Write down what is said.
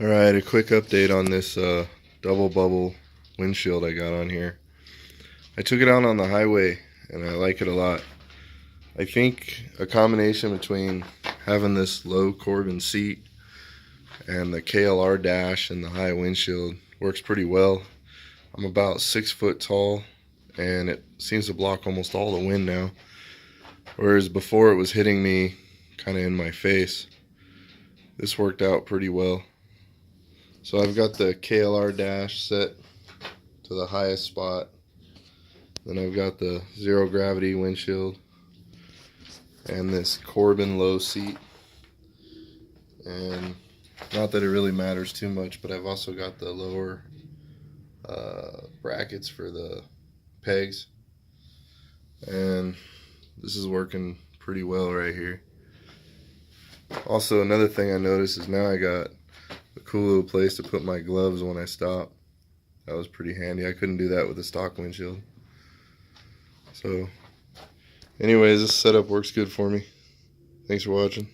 Alright, a quick update on this double bubble windshield I got on here. I took it out on the highway and I like it a lot. I think a combination between having this low Corbin seat and the KLR dash and the high windshield works pretty well. I'm about 6 foot tall and it seems to block almost all the wind now, whereas before it was hitting me kind of in my face. This worked out pretty well. So I've got the KLR dash set to the highest spot. Then I've got the zero gravity windshield and this Corbin low seat. And not that it really matters too much, but I've also got the lower brackets for the pegs. And this is working pretty well right here. Also, another thing I noticed is now I got a cool little place to put my gloves when I stop. That was pretty handy. I couldn't do that with the stock windshield. So anyways, this setup works good for me. Thanks for watching.